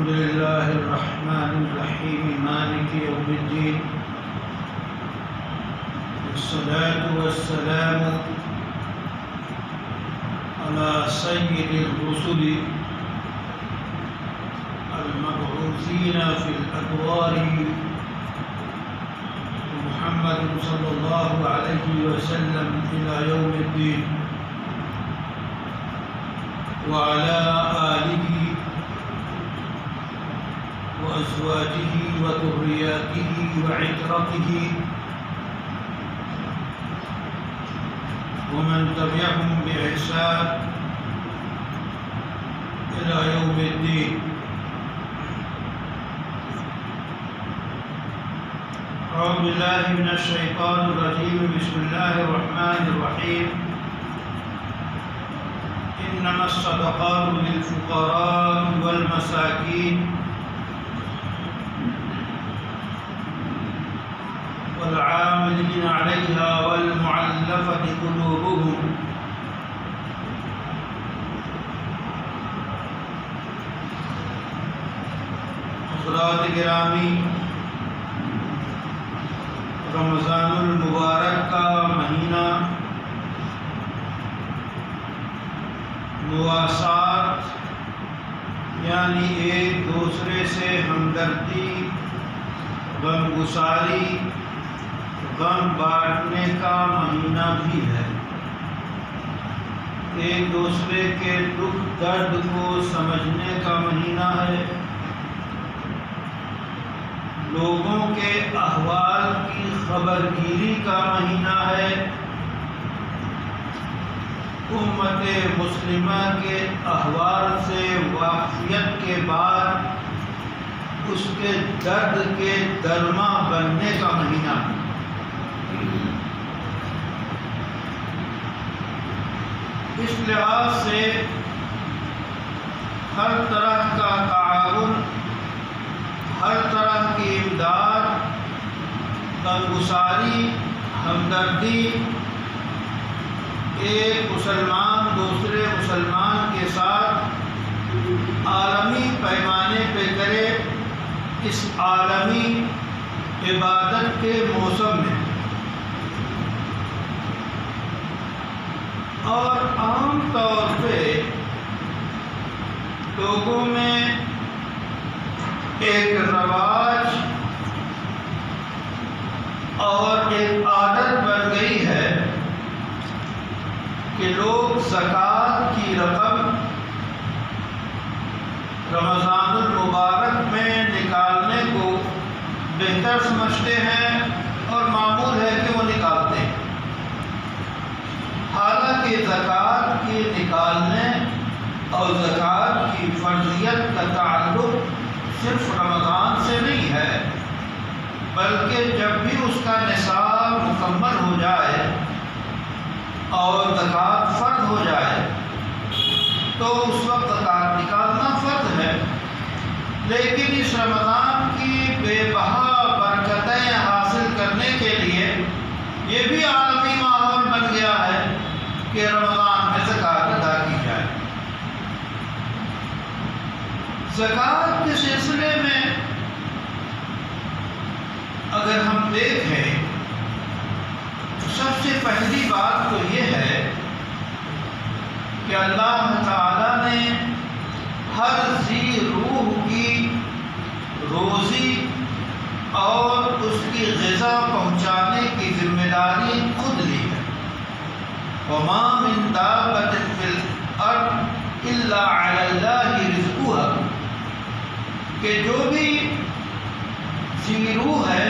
الحمد لله الرحمن الرحيم مالك يوم الدين والصلاة والسلام على سيد الرسل المبعوثين في الأدوار محمد صلى الله عليه وسلم إلى يوم الدين وعلى آله وأزواجه وذرياته وعترته ومن تبعهم بإحسان إلى يوم الدين. أعوذ بالله من الشيطان الرجيم. بسم الله الرحمن الرحيم. إنما الصدقات للفقراء والمساكين والعاملين عليها والمعلفة قلوبهم حضرات گرامی، رمضان المبارک کا مہینہ مواسات یعنی ایک دوسرے سے ہمدردی، غم گساری، غم بانٹنے کا مہینہ بھی ہے. ایک دوسرے کے دکھ درد کو سمجھنے کا مہینہ ہے. لوگوں کے احوال کی خبرگیری کا مہینہ ہے. امت مسلمہ کے احوال سے واقفیت کے بعد اس کے درد کے درما بننے کا مہینہ ہے. اس لحاظ سے ہر طرح کا تعاون، ہر طرح کی امداد، غمگساری، ہمدردی ایک مسلمان دوسرے مسلمان کے ساتھ عالمی پیمانے پہ کرے اس عالمی عبادت کے موسم میں. اور عام طور پہ لوگوں میں ایک رواج اور ایک عادت بن گئی ہے کہ لوگ زکوٰۃ کی رقم رمضان المبارک میں نکالنے کو بہتر سمجھتے ہیں اور معمول ہے کہ وہ نکالتے ہیں. حالانکہ زکوٰۃ کے نکالنے اور زکوٰۃ کی فرضیت کا تعلق صرف رمضان سے نہیں ہے، بلکہ جب بھی اس کا نصاب مکمل ہو جائے اور زکوٰۃ فرض ہو جائے تو اس وقت زکوٰۃ نکالنا فرض ہے. لیکن اس رمضان کی بے بہا برکتیں حاصل کرنے کے لیے یہ بھی عالمی ماحول بن گیا ہے کہ رمضان میں زکوٰۃ ادا کی جائے. زکوٰۃ کے سلسلے میں اگر ہم دیکھیں تو سب سے پہلی بات تو یہ ہے کہ اللہ تعالیٰ نے ہر ذی روح کی روزی اور اس کی غذا پہنچانے کی ذمہ داری خود لی ہے. وَمَا مِن دَابَّةٍ فِي الْأَرْضِ إِلَّا عَلَى اللَّهِ رِزْقُهَا، کہ جو بھی ذی روح ہے،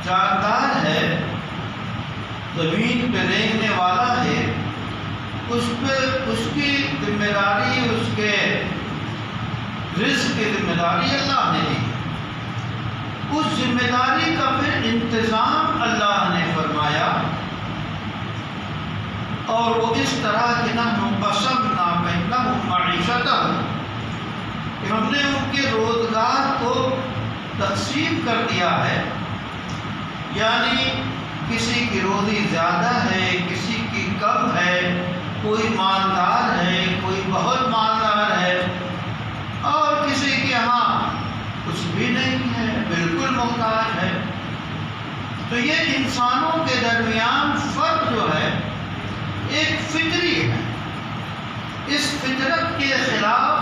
جاندار ہے، زمین پہ رہنے والا ہے، اس پہ اس کی ذمہ داری، اس کے رزق کی ذمہ داری اللہ نے دی. اس ذمہ داری کا پھر انتظام اللہ نے فرمایا اور وہ اس طرح کہ نحن قسمنا بینہم معیشتہم، کہ ہم نے ان کے روزگار کو تقسیم کر دیا ہے. یعنی کسی کی روزی زیادہ ہے، کسی کی کم ہے، کوئی مالدار ہے، کوئی بہت مالدار ہے، اور کسی کے یہاں تو یہ انسانوں کے درمیان فرق جو ہے ایک فطری ہے. اس فطرت کے خلاف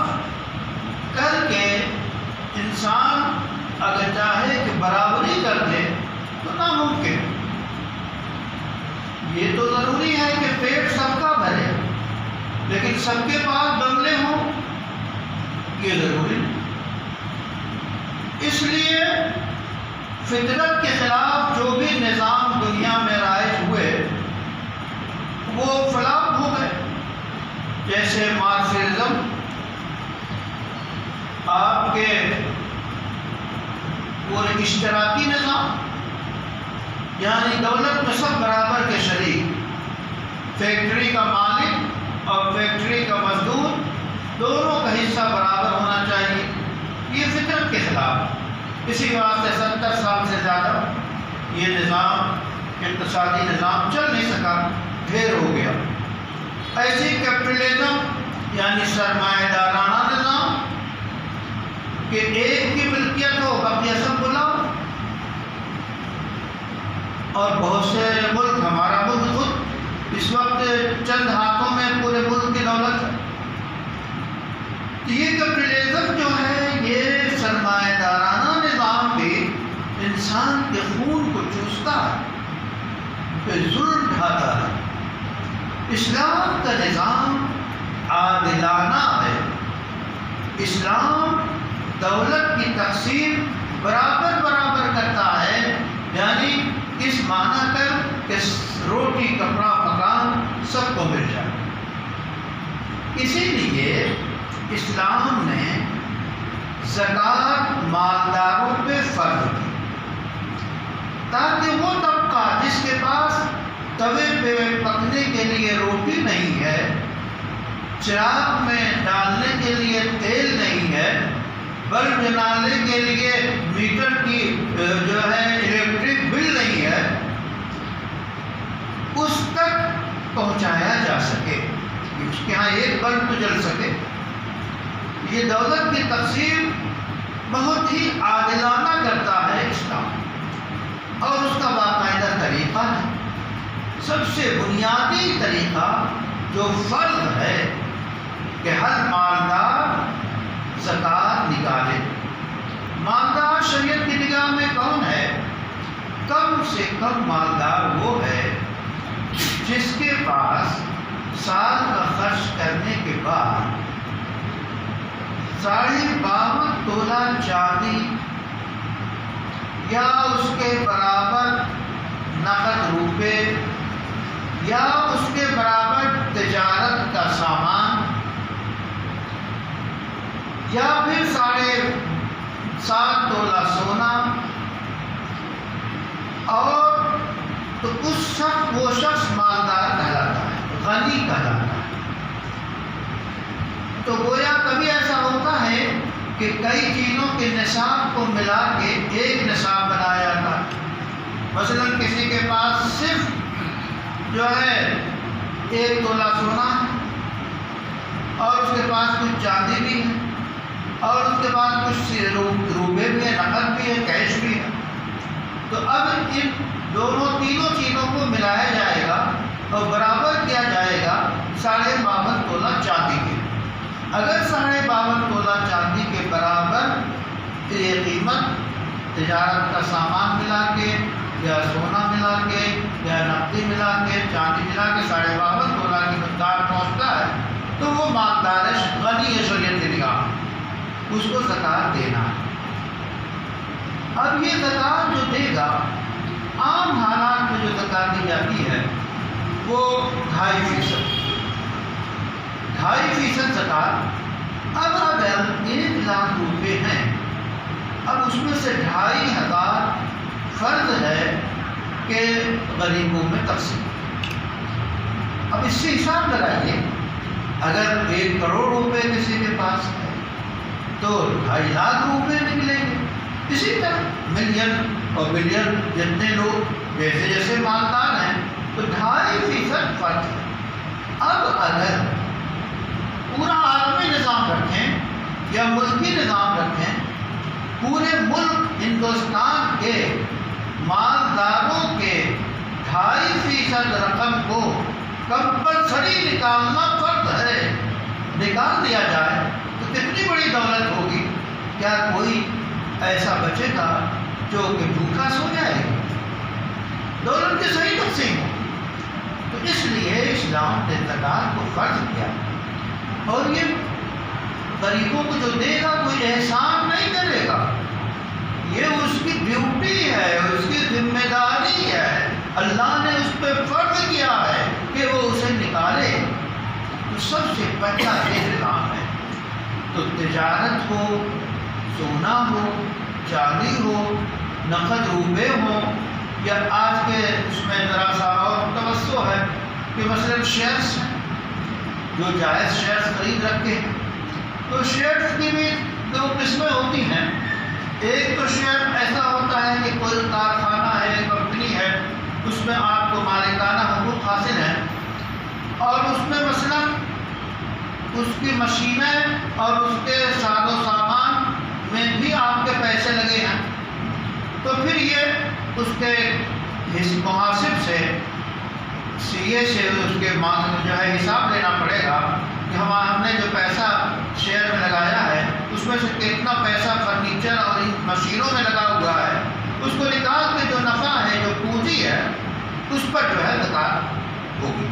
کر کے انسان اگر چاہے کہ برابری کر دے تو ناممکن. یہ تو ضروری ہے کہ پیٹ سب کا بھرے، لیکن سب کے پاس بنگلے ہوں یہ ضروری نہیں. اس لیے فطرت کے خلاف جو بھی نظام دنیا میں رائج ہوئے وہ فلاپ ہو گئے. جیسے مارکسزم، آپ کے پورے اشتراکی نظام، یعنی دولت میں سب برابر کے شریک، فیکٹری کا مالک اور فیکٹری کا مزدور دونوں کا حصہ برابر ہونا چاہیے، یہ فطرت کے خلاف. اسی واسطے 70 سال سے زیادہ یہ نظام، اقتصادی نظام چل نہیں سکا، ڈھیر ہو گیا. ایسی کیپٹلزم یعنی سرمایہ دارانہ نظام کہ ایک کی ملکیت ہو باقی سب بلاؤ، اور بہت سے ملک، ہمارا ملک خود اس وقت چند ہاتھوں میں پورے ملک کی دولت ہے. یہ کیپٹلزم جو ہے یہ سرمایہ دارانہ نظام بھی انسان کے خون کو چوستا ہے، پہ ظلم ڈھاتا ہے. اسلام کا نظام عادلانہ ہے. اسلام دولت کی تقسیم برابر برابر کرتا ہے، یعنی اس معنی کر کہ روٹی کپڑا مکان سب کو مل جائے. اسی لیے اسلام نے زکوٰۃ مالداروں پہ فرض کی تاکہ وہ طبقہ جس کے پاس توے پہ پکنے کے لیے روٹی نہیں ہے، چراغ میں ڈالنے کے لیے تیل نہیں ہے، بلب جلانے کے لیے میٹر کی جو ہے الیکٹرک بل نہیں ہے، اس تک پہنچایا جا سکے، اس کے ہاں ایک بلب تو جل سکے. یہ دولت کی تقسیم بہت ہی عادلانہ کرتا ہے اسلام، اور اس کا باقاعدہ طریقہ ہے. سب سے بنیادی طریقہ جو فرض ہے کہ ہر مالدار زکوٰۃ نکالے. مالدار شریعت کی نگاہ میں کون ہے؟ کم سے کم مالدار وہ ہے جس کے پاس سال کا خرچ کرنے کے بعد 52.5 تولہ چاندی یا اس کے برابر نقد روپے یا اس کے برابر تجارت کا سامان یا پھر 7.5 تولہ سونا، اور تو وہ شخص مالدار کہلاتا ہے، غنی کہلاتا ہے. تو گویا کبھی ایسا ہوتا ہے کہ کئی چیزوں کے نصاب کو ملا کے ایک نصاب بنایا جاتا ہے. مثلا کسی کے پاس صرف جو ہے 1 تولہ سونا ہے، اور اس کے پاس کچھ چاندی بھی ہے، اور اس کے بعد کچھ روپے بھی ہے، نقد بھی ہے، کیش بھی ہے. تو اب ان تینوں چیزوں کو ملایا جائے گا اور برابر کیا جائے گا 52.5 تولہ چاندی کے. اگر 52.5 تولہ چاندی کے برابر یہ قیمت تجارت کا سامان ملا کے یا سونا ملا کے یا نقدی ملا کے چاندی ملا کے 52.5 تولہ کی مقدار پہنچتا ہے تو وہ مالدار غنی ہے شریعت کی نگاہ، اس کو زکوٰۃ دینا ہے. اب یہ زکوٰۃ جو دے گا، عام حالات میں جو زکوٰۃ دی جاتی ہے وہ 2.5% زکوٰۃ. اب اگر 1 لاکھ روپے ہیں، اب اس میں سے 2,500 فرض ہے کہ غریبوں میں تقسیم. اب اس سے حساب لگائیے، اگر 1 کروڑ روپے کسی کے پاس ہے تو 2.5 لاکھ روپے نکلیں گے. اسی طرح ملین اور بلین جتنے لوگ جیسے جیسے مالدار ہیں تو 2.5% فرق ہے. اب اگر پورا عالمی نظام رکھیں یا ملکی نظام رکھیں، پورے ملک ہندوستان کے مالداروں کے 2.5% رقم کو کمپلسری نکالنا فرض ہے، نکال دیا جائے تو کتنی بڑی دولت ہوگی؟ کیا کوئی ایسا بچے گا جو کہ بھوکا سو جائے گا؟ دولت کی صحیح تقسیم ہو۔ تو اس لیے اسلام نے زکوٰۃ کو فرض کیا، اور یہ غریبوں کو جو دے گا کوئی احسان نہیں کرے گا، یہ اس کی ڈیوٹی ہے، اس کی ذمہ داری ہے، اللہ نے اس پہ فرض کیا ہے کہ وہ اسے نکالے۔ تو سب سے پہلا یہ نظام ہے۔ تو تجارت ہو، سونا ہو، چاندی ہو، نقد روپے ہوں، یا آج کے اس میں ذرا سا اور توسع ہے کہ مثلاً شیئرس ہیں، جو جائز شیئرس خرید رکھے ہیں، تو شیئرس کی بھی 2 قسمیں ہوتی ہیں۔ ایک تو شیئر ایسا ہوتا ہے کہ کوئی کارخانہ ہے، کمپنی ہے، اس میں آپ کو مالکانہ حقوق حاصل ہیں، اور اس میں مثلاً اس کی مشینیں اور اس کے ساز و سامان میں بھی آپ کے پیسے لگے ہیں، تو پھر یہ اس کے محاسب سے، سی اے سے اس کے جو ہے حساب لینا پڑے گا کہ ہم نے جو پیسہ شیئر میں لگایا ہے اس میں سے کتنا پیسہ فرنیچر اور مشینوں میں لگا ہوا ہے، اس کو نکال کے جو نفع ہے، جو پونجی ہے، اس پر جو ہے زکوٰۃ ہوگی۔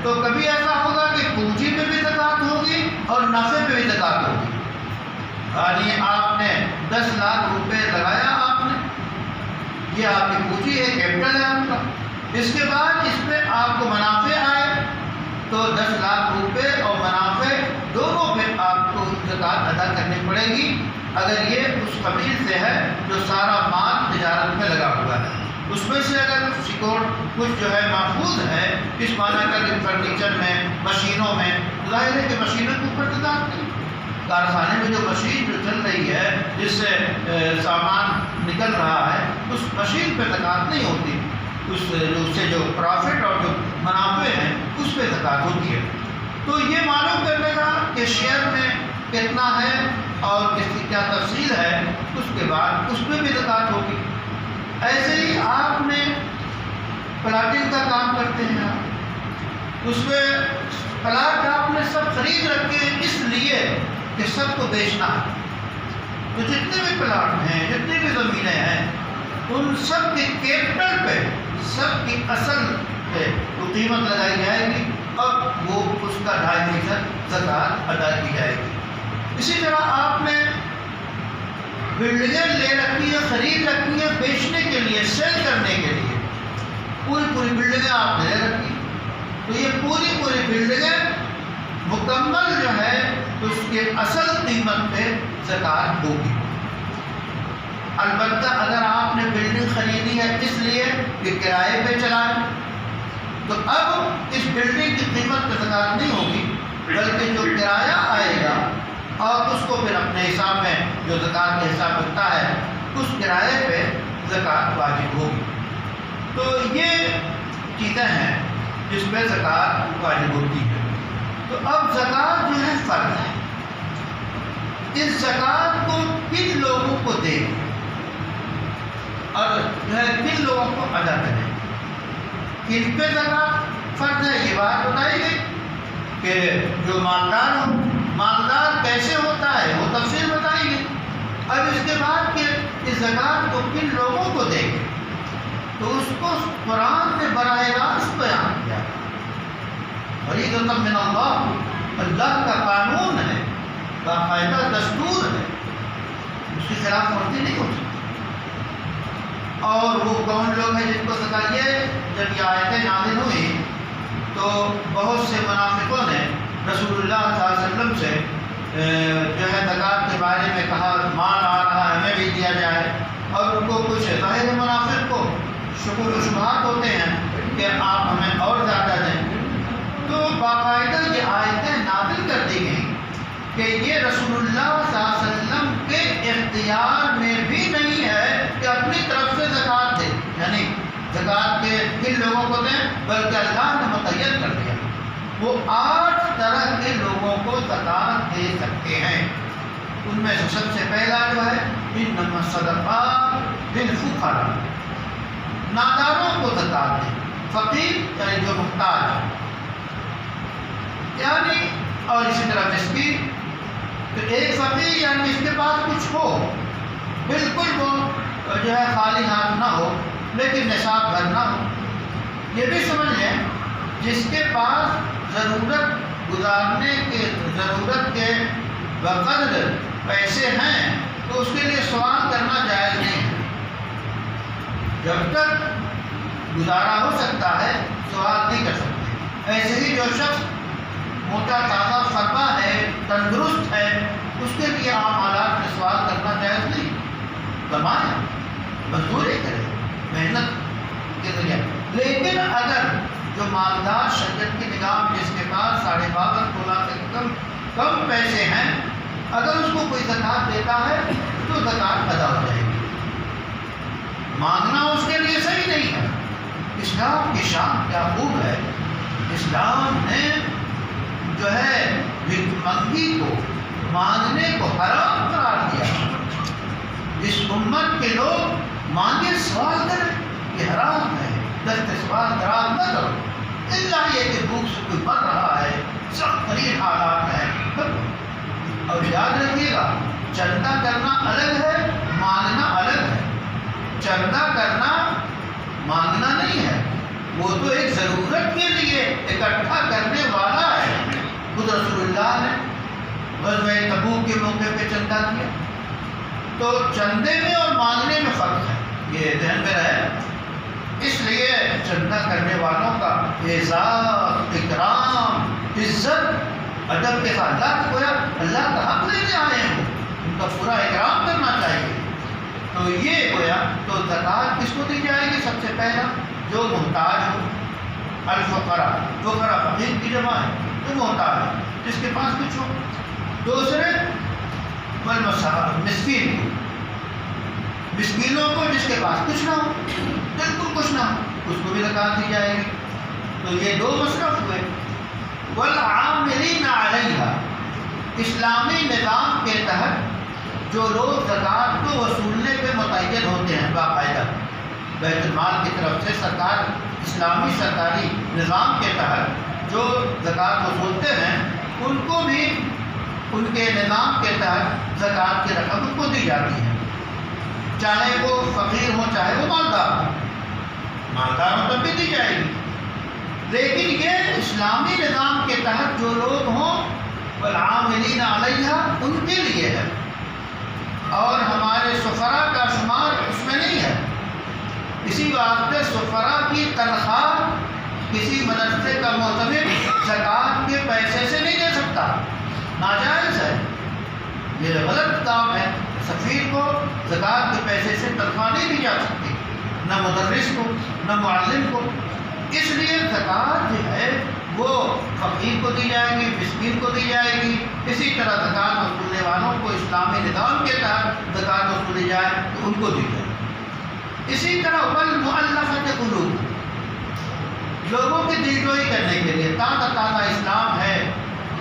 تو کبھی ایسا ہوگا کہ پونجی پہ بھی زکوٰۃ ہوگی اور نفع پہ بھی زکوٰۃ ہوگی۔ یعنی آپ نے 10 لاکھ روپے لگایا، آپ نے، یہ آپ کی پونجی ہے، کیپٹل ہے آپ کا، اس کے بعد اس پہ آپ کو منافع آئے تو 10 لاکھ روپے اور منافع دونوں پہ آپ کو زکوٰۃ ادا کرنی پڑے گی، اگر یہ اس قبیل سے ہے جو سارا مال تجارت میں لگا ہوا ہے۔ اس میں سے اگر سیکور کچھ جو ہے محفوظ ہے، اس معنی کا فرنیچر میں، مشینوں میں، ظاہر ہے کہ مشینوں کے اوپر زکوٰۃ نہیں، کارخانے میں جو مشین جو چل رہی ہے، جس سے سامان نکل رہا ہے، اس مشین پہ زکوٰۃ نہیں ہوتی، اس سے جو پرافٹ اور جو منافع ہیں اس پہ زکوٰۃ ہوتی ہے۔ تو یہ معلوم کرنے کا کہ شیئر میں کتنا ہے اور اس کی کیا تفصیل ہے، اس کے بعد اس پہ بھی زکوٰۃ ہوگی۔ ایسے ہی آپ نے پلاٹنگ کا کام کرتے ہیں، اس میں پلاٹ آپ نے سب خرید رکھے اس لیے کہ سب کو بیچنا ہے، تو جتنے بھی پلاٹ ہیں، جتنی بھی زمینیں ہیں، ان سب کی کیپٹل پہ، سب کی اصل پہ وہ قیمت لگائی جائے گی اور وہ اس کا 2.5% زکوٰۃ ادا کی جائے گی۔ اسی طرح آپ نے بلڈنگیں لے رکھی ہے، خرید رکھی ہے بیچنے کے لیے، سیل کرنے کے لیے، پوری بلڈنگیں آپ نے لے رکھی، تو یہ پوری بلڈنگیں مکمل جو ہے اس کے اصل قیمت پہ زکوٰۃ ہوگی۔ البتہ اگر آپ نے بلڈنگ خریدی ہے اس لیے کہ کرائے پہ چلائیں، تو اب اس بلڈنگ کی قیمت پہ زکوٰۃ نہیں ہوگی، بلکہ جو کرایہ آئے گا اور اس کو پھر اپنے حساب میں جو زکوٰۃ کا حساب ہوتا ہے، اس کرائے پہ زکوٰۃ واجب ہوگی۔ تو یہ چیزیں ہیں جس پہ زکوٰۃ واجب ہوتی ہے۔ تو اب زکوٰۃ جو ہے فرض ہے، اس زکوٰۃ کو کن لوگوں کو دیں اور جو ہے کن لوگوں کو ادا کریں، کن پہ زکوٰۃ فرض ہے، یہ بات بتائی گئی کہ جو مالدار ہو، مالدار کیسے ہوتا ہے وہ تفصیل بتائی گئی۔ اب اس کے بعد کہ اس زکوٰۃ کو کن لوگوں کو دیں گے، تو اس کو قرآن نے براہ راست بیان کیا، فریضۃ من اللہ، اللہ کا قانون ہے، باقاعدہ دستور ہے، اس کی خلاف ورزی نہیں ہو سکتی۔ اور وہ کون لوگ ہیں جن کو زکوٰۃ، یہ جب یہ آیتیں نازل ہوئی تو بہت سے منافقوں نے رسول اللہ صلی اللہ علیہ وسلم سے جو ہے زکوٰۃ کے بارے میں کہا، مال آ رہا ہے ہمیں بھی دیا جائے، اور ان کو کچھ ظاہر منافق کو شکر و شبہات ہوتے ہیں کہ آپ ہمیں اور زیادہ دیں، تو باقاعدہ یہ آیتیں نازل کر دی گئیں کہ یہ رسول اللہ صلی اللہ علیہ وسلم کے اختیار میں بھی نہیں ہے کہ اپنی طرف سے زکوٰۃ دیں، یعنی زکوٰۃ کے کن لوگوں کو دیں، بلکہ اللہ نے متعین کر دیا، وہ 8 طرح کے لوگوں کو زکوٰۃ دے سکتے ہیں۔ ان میں سے سب سے پہلا جو ہے انما الصدقات للفقراء، ناداروں کو زکات دیں، فقیر یعنی جو محتاج ہے، یعنی اور اسی طرح مسکین، تو ایک فقیر یعنی جس کے پاس کچھ ہو، بالکل وہ جو ہے خالی ہاتھ نہ ہو لیکن نصاب بھر نہ ہو۔ یہ بھی سمجھ لیں جس کے پاس ضرورت گزارنے کے ضرورت کے بقدر پیسے ہیں تو اس کے لیے سوال کرنا جائز نہیں ہے، جب تک گزارا ہو سکتا ہے سوال نہیں کر سکتے۔ ایسے ہی جو شخص موٹا تازہ فرما ہے، تندرست ہے، اس کے لیے عام حالات میں سوال کرنا جائز نہیں، کمائیں، مزدوری کرے، محنت کے ذریعے۔ لیکن اگر جو مالدار شریعت کی نگاہ میں جس کے پاس 52.5 تولہ سے کم پیسے ہیں، اگر اس کو کوئی زکوٰۃ دیتا ہے تو زکوٰۃ ادا ہو جائے گی، مانگنا اس کے لیے صحیح نہیں ہے۔ اسلام کی شان کیا خوب ہے، اسلام نے جو ہے بھیک کو مانگنے کو حرام قرار دیا۔ اس امت کے لوگ مانگے سوال کریں یہ حرام ہے، دست سوال دراز نہ کرو، اللہ یہ کہ بھوک سے کوئی مر رہا ہے، سخت ترین حالات ہیں۔ اور یاد رکھیے گا چندہ کرنا الگ ہے، مانگنا الگ ہے۔ چندہ کرنا مانگنا نہیں ہے، وہ تو ایک ضرورت کے لیے اکٹھا کرنے والا ہے۔ خود رسول اللہ نے غزوہ تبوک کے موقع پہ چندہ کیا، تو چندے میں اور مانگنے میں فرق ہے، یہ ذہن میں رہے۔ اس لیے چندہ کرنے والوں کا اعزاز، اکرام، عزت، ادب کے ساتھ اللہ کا حق لینے آئے ہیں، ان کا پورا اکرام کرنا چاہیے۔ تو یہ گویا تو زکوٰۃ کس کو دی جائے گی؟ سب سے پہلا جو محتاج ہو، الفقراء، فقراء فقیر کی جمع ہے، جو محتاج ہے جس کے پاس کچھ ہو۔ دوسرے مسکین کو، مسکینوں کو جس کے پاس کچھ نہ ہو، بالکل کچھ نہ ہو، اس کو بھی زکوٰۃ دی جائے گی۔ تو یہ دو مصرف ہوئے۔ والعاملین علیہا، اسلامی نظام کے تحت جو لوگ زکوٰۃ کو وصولنے پہ متعین ہوتے ہیں، باقاعدہ بیت المال کی طرف سے سرکار اسلامی سرکاری نظام کے تحت جو زکوٰۃ وصولتے ہیں، ان کو بھی ان کے نظام کے تحت زکوٰۃ کی رقم ان کو دی جاتی ہے، چاہے وہ فقیر ہو چاہے وہ مالدار ہو، مالدار ہو تب بھی دی جائے گی۔ لیکن یہ اسلامی نظام کے تحت جو لوگ ہوں والعاملین علیہا، ان کے لیے ہے، اور ہمارے سفراء کا شمار اس میں نہیں ہے۔ اسی واسطے سفراء کی تنخواہ کسی مدرسے کا معتمد زکوٰۃ کے پیسے سے نہیں دے سکتا، ناجائز ہے، یہ غلط کام ہے۔ سفیر کو زکوٰۃ کے پیسے سے تنخواہ نہیں دی جا سکتی، نہ مدرس کو نہ معلم کو۔ اس لیے زکوٰۃ جو ہے وہ فقیر کو دی جائے گی، مسکین کو دی جائے گی۔ اسی طرح زکوٰۃ وصولنے والوں کو اسلامی نظام کے تحت زکوٰۃ وصولی جائے تو ان کو دی جائے۔ اسی طرح والمؤلفۃ قلوب، لوگوں کی دلجوئی کرنے کے لیے، تازہ اسلام ہے،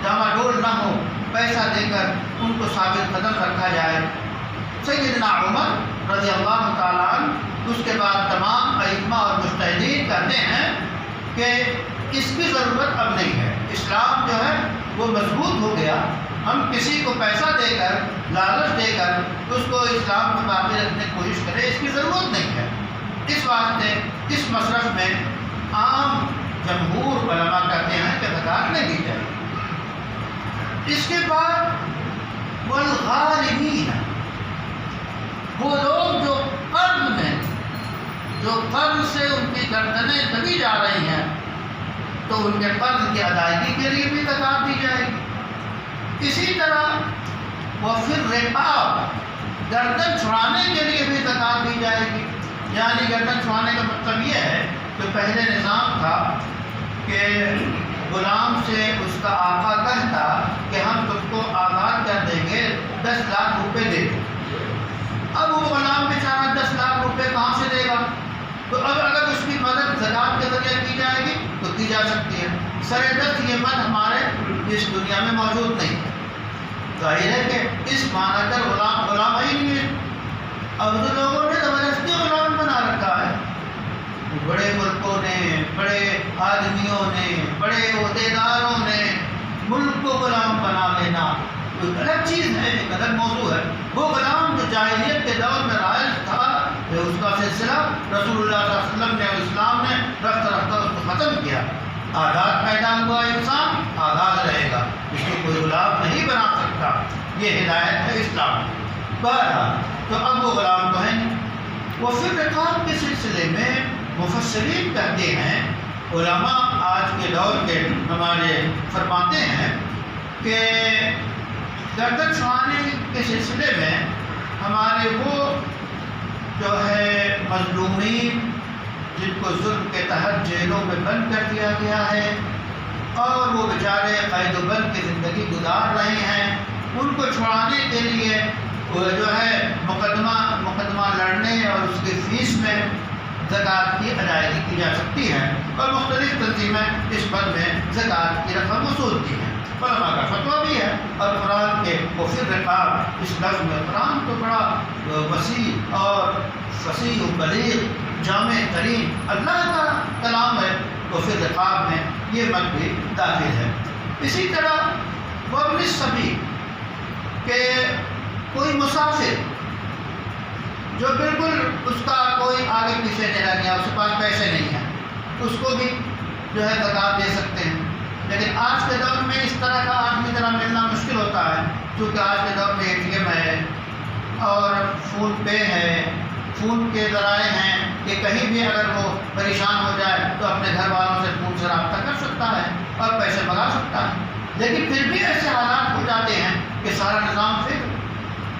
ڈاما ڈول نہ ہو، پیسہ دے کر ان کو ثابت قدم رکھا جائے۔ سیدنا عمر رضی اللہ تعالیٰ عنہ، اس کے بعد تمام ائمہ اور مجتہدین کہتے ہیں کہ اس کی ضرورت اب نہیں ہے، اسلام جو ہے وہ مضبوط ہو گیا، ہم کسی کو پیسہ دے کر، لالچ دے کر اس کو اسلام کو باقی رکھنے کی کوشش کریں، اس کی ضرورت نہیں ہے۔ اس واسطے اس مصرف میں عام جمہور علماء کہتے ہیں کہ زکوٰۃ نہیں دی جائے۔ اس کے بعد والغارمین، وہ لوگ جو قرض میں، جو قرض سے ان کی گردنیں دبی جا رہی ہیں، تو ان کے قرض کی ادائیگی کے لیے بھی زکوٰۃ دی جائے گی۔ اسی طرح وفی الرقاب، گردن چھڑانے کے لیے بھی زکوٰۃ دی جائے گی۔ یعنی گردن چھڑانے کا مطلب یہ ہے کہ پہلے نظام تھا کہ غلام سے اس کا آقا کہتا کہ ہم تم کو آزاد کر دیں گے، 10 لاکھ روپے دے دو۔ اب وہ غلام بیچارہ 10 لاکھ روپے کہاں سے دے گا؟ تو اب اگر اس کی مدد زکوٰۃ کے ذریعے کی جائے گی تو کی جا سکتی ہے۔ سرحد یہ مد ہمارے اس دنیا میں موجود نہیں ہے، ظاہر ہے کہ اس معنی کر غلام ہی نہیں ہے، آدمیوں نے، بڑے عہدیداروں نے ملک کو غلام بنا لینا ایک الگ چیز ہے، ایک الگ موضوع ہے۔ وہ غلام جو جاہلیت کے دور میں رائج تھا، اس کا سلسلہ رسول اللہ صلی اللہ علیہ وسلم نے اور اسلام نے رفتہ رفتہ اس کو ختم کیا۔ آزاد پیدا ہوا انسان آزاد رہے گا، اس کو کوئی غلام نہیں بنا سکتا، یہ ہدایت ہے اسلام۔ بہرحال تو اب وہ غلام تو ہیں۔ وہ فی الرقاب کے سلسلے میں مفسرین کہتے ہیں، علماء آج کے دور کے ہمارے فرماتے ہیں کہ گردن چھڑانے کے سلسلے میں ہمارے وہ جو ہے مظلومین جن کو ظلم کے تحت جیلوں میں بند کر دیا گیا ہے اور وہ بیچارے قید و بند کی زندگی گزار رہے ہیں، ان کو چھڑانے کے لیے وہ جو ہے مقدمہ لڑنے اور اس کی فیس میں زکوٰۃ کی ادائیگی کی جا سکتی ہے، اور مختلف تنظیمیں اس بند میں زکوٰۃ کی رقم وصولتی ہیں۔ علماء کا فتویٰ بھی ہے، اور قرآن کے وفی الرقاب اس لفظ میں، قرآن تو بڑا وسیع اور فصیح و بلیغ جامع ترین اللہ کا کلام ہے، وفی الرقاب میں یہ مت بھی داخل ہے۔ اسی طرح وابن السبیل کہ کوئی مسافر جو بالکل اس کا کوئی آگے پیچھے نہیں رہ گیا، اس کے پاس پیسے نہیں ہیں، اس کو بھی جو ہے زکوٰۃ دے سکتے ہیں۔ لیکن آج کے دور میں اس طرح کا آدمی ذرا ملنا مشکل ہوتا ہے، کیونکہ آج کے دور میں ATM ہے اور فون پے ہے، فون کے ذرائع ہیں کہ کہیں بھی اگر وہ پریشان ہو جائے تو اپنے گھر والوں سے فون سے رابطہ کر سکتا ہے اور پیسے منگا سکتا ہے۔ لیکن پھر بھی ایسے حالات ہو جاتے ہیں کہ سارا نظام پھر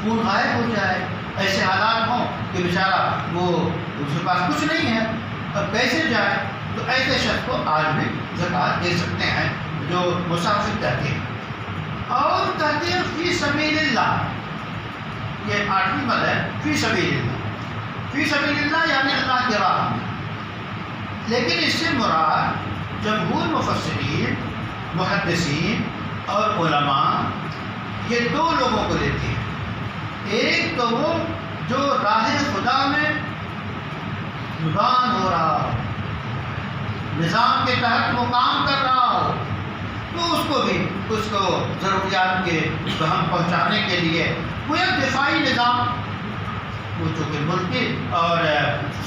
فون غائب ہو جائے، ایسے حالات ہوں کہ بیچارہ وہ اس کے پاس کچھ نہیں ہے اور کیسے جائے، تو ایسے شخص کو آج بھی زکوٰۃ دے سکتے ہیں جو مسافر کہتے ہیں۔ اور کہتے ہیں فی سبیل اللہ، یہ 8ویں مد ہے، فی سبیل اللہ، فی سبیل اللہ یعنی اللہ کی راہ میں۔ لیکن اس سے مراد جمہور مفسرین، محدثین اور علماء یہ دو لوگوں کو لیتے ہیں۔ ایک تو وہ جو راہ خدا میں نظام ہو رہا ہو، نظام کے تحت وہ کام کر رہا ہو، تو اس کو بھی اس کو ضروریات کے بہم پہنچانے کے لیے وہ ایک دفاعی نظام، وہ چونکہ ملکی اور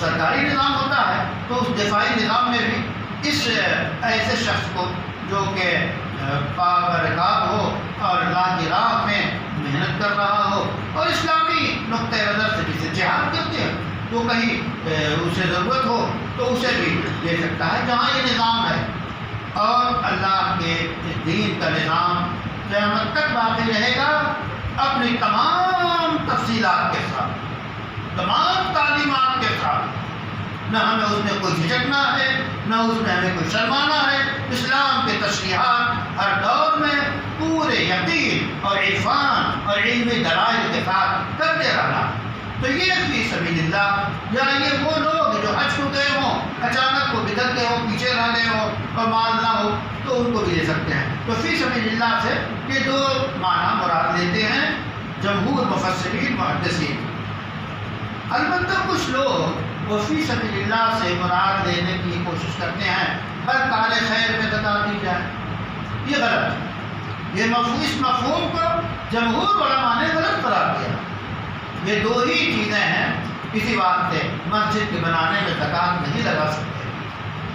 سرکاری نظام ہوتا ہے، تو اس دفاعی نظام میں بھی اس ایسے شخص کو جو کہ پاک رکاب ہو اور اللہ کی راہ میں محنت کر رہا ہو اور اسلامی نقطۂ نظر سے جسے جہاد کرتے ہیں، تو کہیں اسے ضرورت ہو تو اسے بھی دے سکتا ہے جہاں یہ نظام ہے۔ اور اللہ کے اس دین کا نظام قیامت تک باقی رہے گا اپنی تمام تفصیلات کے ساتھ، تمام تعلیمات کے ساتھ، نہ ہمیں اس میں کوئی جھجکنا ہے، نہ اس میں ہمیں کوئی شرمانا ہے۔ اسلام کے تشریحات ہر دور میں پورے یقین اور عرفان اور علمی دلائل کے ساتھ کرتے رہنا۔ تو یہ فی سبیل اللہ، یا یہ وہ لوگ جو حج کو گئے ہوں، اچانک کو بدل گئے ہوں، پیچھے رہ گئے ہوں اور مال نہ ہو، تو ان کو بھی لے سکتے ہیں۔ تو فی سبیل اللہ سے یہ دو معنی مراد لیتے ہیں جمہور مفسرین محدثین۔ البتہ کچھ لوگ وہ فی سبیل اللہ سے مراد لینے کی کوشش کرتے ہیں ہر کار خیر میں زکوٰۃ دی جائے، یہ غلط ہے۔ یہ اس مفہوم کو جمہور علماء نے غلط قرار دیا۔ یہ دو ہی چیزیں ہیں، کسی واسطے مسجد کے بنانے میں زکوٰۃ نہیں لگا سکتے،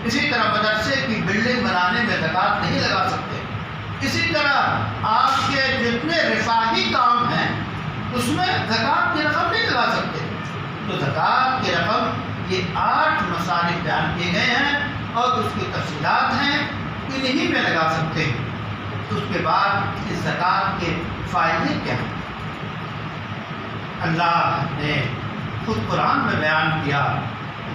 اسی طرح مدرسے کی بلڈنگ بنانے میں زکوٰۃ نہیں لگا سکتے، اسی طرح آپ کے جتنے رفاہی کام ہیں اس میں زکوٰۃ کی رقم نہیں لگا سکتے۔ تو زکوٰۃ کی رقم یہ 8 مصارف بیان کیے گئے ہیں اور اس کی تفصیلات ہیں، انہی میں لگا سکتے ہیں۔ تو اس کے بعد اس زکوٰۃ کے فائدے کیا ہیں؟ اللہ نے خود قرآن میں بیان کیا،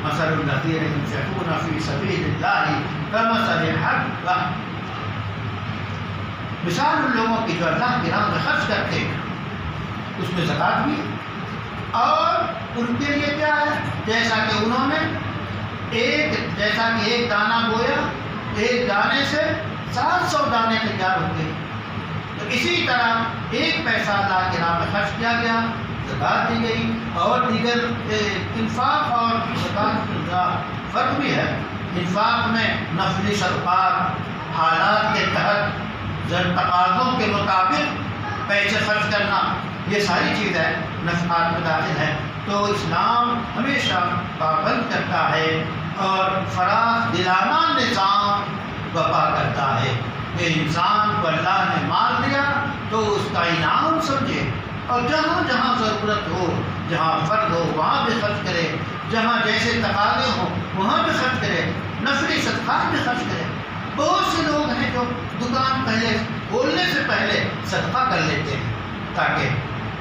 مثل الذین ينفقون فی سبیل اللہ کمثل حبۃ، مثال ان لوگوں کی جو اللہ کی راہ میں خرچ کرتے ہیں، اس میں زکوٰۃ بھی، اور ان کے لیے کیا ہے؟ جیسا کہ انہوں نے ایک دانہ بویا، ایک دانے سے 700 دانے تیار ہوتے ہیں، تو اسی طرح ایک پیسہ اللہ کی راہ میں خرچ کیا گیا، زکوٰۃ دی گئی۔ اور دیگر انفاق اور زکوٰۃ کا فرق بھی ہے انفاق میں نفلی صدقات، حالات کے تحت تقاضوں کے مطابق پیسے خرچ کرنا، یہ ساری چیزیں نفقات میں داخل ہیں۔ تو اسلام ہمیشہ پابند کرتا ہے اور فراخ دلانہ نظام وفا کرتا ہے کہ انسان کو اللہ نے مال دیا تو اس کا انعام سمجھے، اور جہاں جہاں ضرورت ہو، جہاں فرض ہو وہاں بھی خرچ کرے، جہاں جیسے تقاضے ہوں وہاں بھی خرچ کرے، نفلی صدقات بھی خرچ کرے۔ بہت سے لوگ ہیں جو دکان پہلے کھولنے سے پہلے صدقہ کر لیتے ہیں تاکہ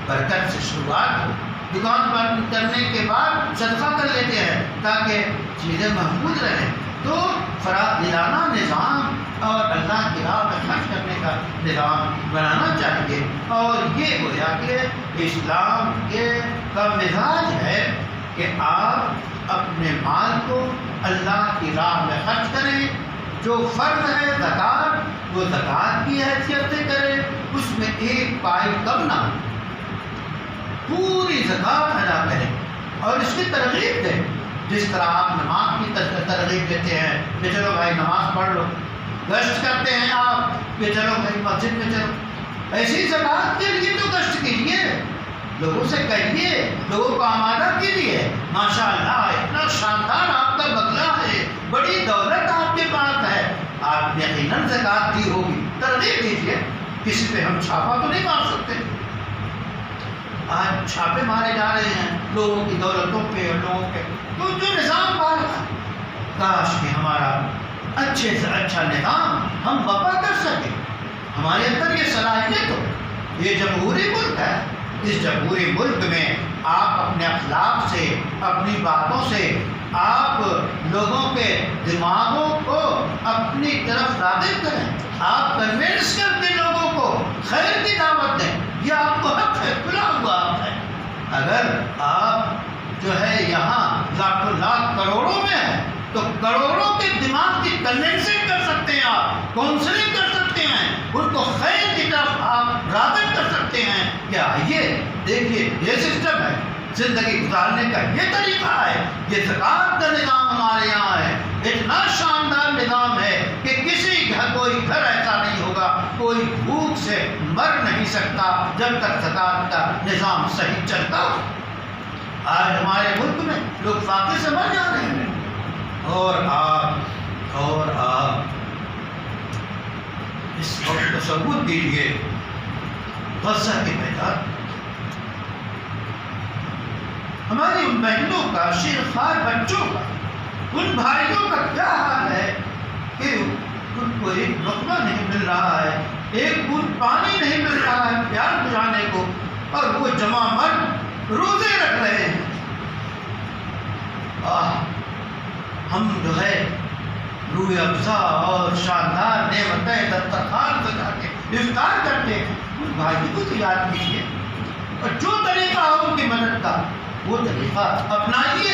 برکت سے شروعات ہو، دکان بند کرنے کے بعد صدقہ کر لیتے ہیں تاکہ چیزیں محفوظ رہیں۔ تو فراخ دلانہ نظام اور اللہ کی راہ میں خرچ کرنے کا نظام بنانا چاہیے، اور یہ گویا کہ اسلام کا مزاج ہے کہ آپ اپنے مال کو اللہ کی راہ میں خرچ کریں۔ جو فرض ہے زکوٰۃ، وہ زکوٰۃ کی حیثیت سے کریں، اس میں ایک پائی کم نہ ہو، پوری زکوٰۃ ادا کریں اور اس کی ترغیب دیں۔ جس طرح آپ نماز کی ترغیب دیتے ہیں کہ چلو بھائی نماز پڑھ لو، گشت کرتے ہیں آپ کہ چلو بھائی مسجد میں چلو، ایسی زکوٰۃ کے لیے تو گشت کیجیے، لوگوں سے کہیے، لوگوں کو آمادہ کیجیے، ماشاء اللہ اتنا شاندار آپ کا بنگلہ ہے، بڑی دولت آپ کے پاس ہے، آپ یقیناً زکوٰۃ دی ہوگی، ترغیب دیجیے۔ کسی پہ ہم چھاپا تو نہیں مار سکتے، آج چھاپے مارے جا رہے ہیں لوگوں کی دولتوں پہ اور لوگوں پہ، تو جو نظام بار کاش کہ ہمارا اچھے سے اچھا نظام ہم وفا کر سکیں، ہمارے اندر یہ صلاحیت ہو۔ یہ جمہوری ملک ہے، اس جمہوری ملک میں آپ اپنے اخلاق سے، اپنی باتوں سے آپ لوگوں کے دماغوں کو اپنی طرف راغب کریں، آپ کنوینس کر کے لوگوں کو خیر کی دعوت دیں، یہ آپ کو حق ہے، کھلا ہوا حق ہے۔ اگر آپ جو ہے یہاں لاکھوں لاکھ کروڑوں میں ہے تو کروڑوں کے دماغ کی کنوینسنگ کر سکتے ہیں، آپ کاؤنسلنگ کر سکتے ہیں، ان کو خیر کی طرف آپ راغب کر سکتے ہیں کہ آئیے دیکھیے یہ سسٹم ہے، زندگی گزارنے کا یہ طریقہ ہے، یہ زکوٰۃ کا نظام ہمارے یہاں ہے، اتنا شاندار نظام ہے کہ کوئی گھر ایسا نہیں ہوگا، کوئی بھوک سے مر نہیں سکتا جب تک زکوٰۃ کا نظام صحیح چلتا ہو۔ آج ہمارے ملک میں لوگ فاقے سے مر جا رہے ہیں، اور آپ اس وقت تصور کیجیے غزہ کے میدان ہماری ان بہنوں کا، شیرخوار بچوں کا، ان بھائیوں کا کیا حال ہے کہ ان کو ایک لقمہ نہیں مل رہا ہے، ایک بوند پانی نہیں مل رہا ہے پیاس بجھانے کو، اور وہ جمع مرد روزے رکھ رہے ہیں۔ ہم جو ہے روح افزا اور شاندار نعمتیں دسترخوان سجا کے افطار کرتے ہیں، ان بھائیوں کو تو یاد کیجیے، اور جو طریقہ ہو ان کی مدد کا وہ طریقہ اپنائیے،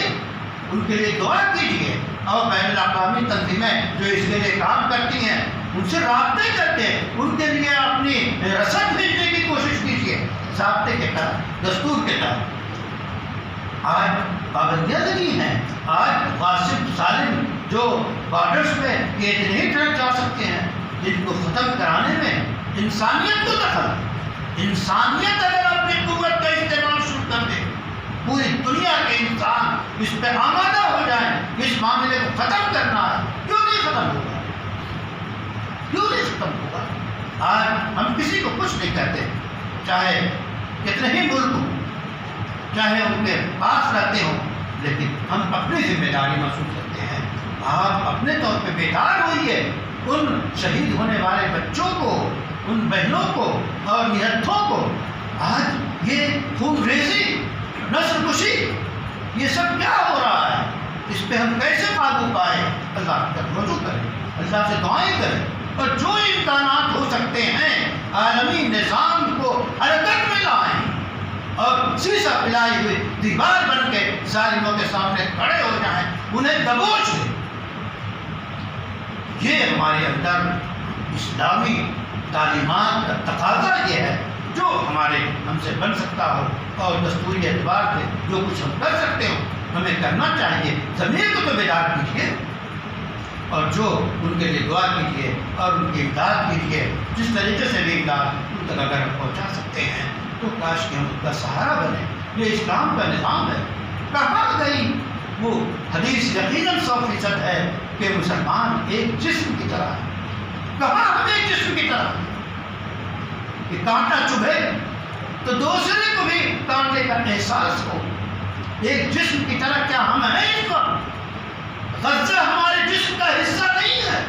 ان کے لیے دعا کیجیے، اور بین الاقوامی تنظیمیں جو اس کے لیے کام کرتی ہیں ان سے رابطے کرتے ہیں، ان کے لیے اپنی رسد بھیجنے کی کوشش کیجیے، ضابطے کے تحت، دستور کے تحت۔ آج پابندیاں لگی ہیں، آج غاصب ظالم جو بارڈرز پہ یہ اتنے ٹرک جا سکتے ہیں جن کو ختم کرانے میں انسانیت کو دخل، انسانیت اگر اپنی قوت کا استعمال شروع کر دے، پوری دنیا کے انسان اس پہ آمادہ ہو جائیں کہ اس معاملے کو ختم کرنا ہے، کیوں نہیں ختم ہوگا، کیوں نہیں ختم ہوگا؟ آج ہم کسی کو کچھ نہیں کہتے، چاہے کتنے ہی ملک ہوں، چاہے ان کے پاس رہتے ہوں، لیکن ہم اپنی ذمہ داری محسوس کرتے ہیں۔ آپ اپنے طور پہ بیدار ہوئیے، ان شہید ہونے والے بچوں کو، ان بہنوں کو اور نہتھوں کو۔ آج یہ خون ریزی، نسل کشی، یہ سب کیا ہو رہا ہے؟ اس پہ ہم کیسے قابو پائیں؟ اللہ کی طرف رجوع کریں، اللہ سے دعائیں کریں، اور جو امکانات ہو سکتے ہیں عالمی نظام کو حرکت میں لائیں، اور سیسا پلائی ہوئی دیوار بن کے ظالموں کے سامنے کھڑے ہو جائیں، انہیں دبوچ دیں۔ یہ ہمارے اندر اسلامی تعلیمات کا تقاضا یہ ہے، جو ہم سے بن سکتا ہو، اور دستوری اعتبار سے جو کچھ ہم کر سکتے ہو ہمیں کرنا چاہیے۔ ضمیر کو تو بیدار کیجیے، اور جو ان کے لیے دعا کیجیے اور ان کی امداد کیجیے، جس طریقے سے بھی امداد ان تک اگر ہم پہنچا سکتے ہیں تو کاش کہ ہم ان کا سہارا بنیں۔ یہ اسلام کا نظام ہے۔ کہاں گئی وہ حدیث یقیناً 100% ہے کہ مسلمان ایک جسم کی طرح ہے۔ کہاں ہم ایک جسم کی طرح کہ کانٹا چبھے تو دوسرے کو بھی کانٹے کا احساس ہو۔ ایک جسم کی طرح کیا ہم ہیں اس وقت؟ غزہ ہمارے جسم کا حصہ نہیں ہے؟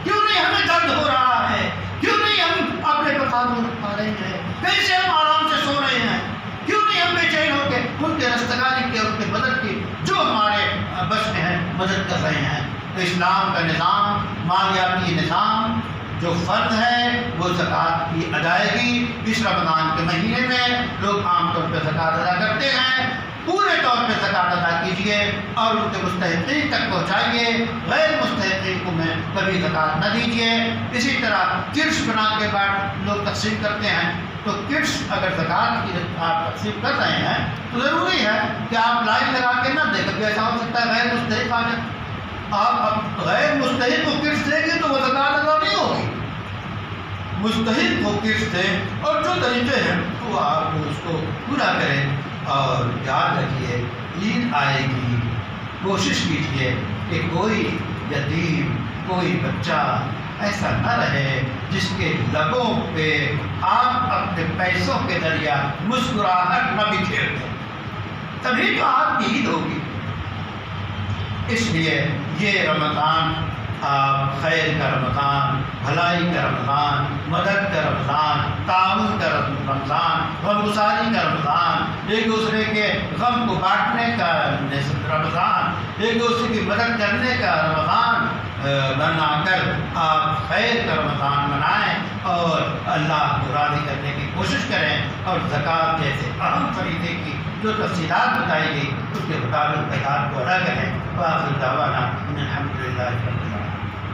کیوں نہیں ہمیں درد ہو رہا ہے؟ کیوں نہیں ہم اپنے پر قابو رکھ پا رہے ہیں؟ کیسے ہم آرام سے سو رہے ہیں؟ کیوں نہیں ہم بے چین ہو کے ان کے رستگاری کی اور ان کے مدد کی جو ہمارے بس میں ہے مدد کر رہے ہیں؟ تو اسلام کا نظام، مالیاتی نظام، جو فرض ہے وہ زکوٰۃ کی ادائیگی، اس رمضان کے مہینے میں لوگ عام طور پہ زکوٰۃ ادا کرتے ہیں، پورے طور پہ زکوٰۃ ادا کیجیے اور ان کے مستحقین تک پہنچائیے، غیر مستحقین کو میں کبھی زکوٰۃ نہ دیجیے۔ اسی طرح کٹس بنا کے بعد لوگ تقسیم کرتے ہیں، تو کٹس اگر زکوٰۃ کی آپ تقسیم کر رہے ہیں تو ضروری ہے کہ آپ لائن لگا کے نہ دیں، کبھی ایسا ہو سکتا ہے غیر مستحق آ جائے، آپ غیر مستحق کو کٹس دیں گے تو وہ زکوٰۃ ادا نہیں ہوگی۔ مستحق کو کٹس دیں اور جو طریقے ہیں وہ آپ اس کو پورا کریں، اور یاد رکھیے عید آئے گی، کوشش کیجیے کہ کوئی یتیم، کوئی بچہ ایسا نہ رہے جس کے لبوں پہ آپ اپنے پیسوں کے ذریعہ مسکراہٹ نہ بکھیر دیں، تبھی تو آپ کی عید ہوگی۔ اس لیے یہ رمضان آپ خیر کا رمضان، بھلائی کا رمضان، مدد کا رمضان، تعاون کا رمضان، غمگساری کا رمضان، ایک دوسرے کے غم کو بانٹنے کا رمضان، ایک دوسرے کی مدد کرنے کا رمضان بنا کر آپ خیر کا رمضان منائیں اور اللہ کو راضی کرنے کی کوشش کریں، اور زکوٰۃ جیسے اہم فریضے کی جو تفصیلات بتائی گئی اس کے مطابق زکوٰۃ کو ادا کریں۔ وآخر دعوانا ان الحمد للہ رب العالمین۔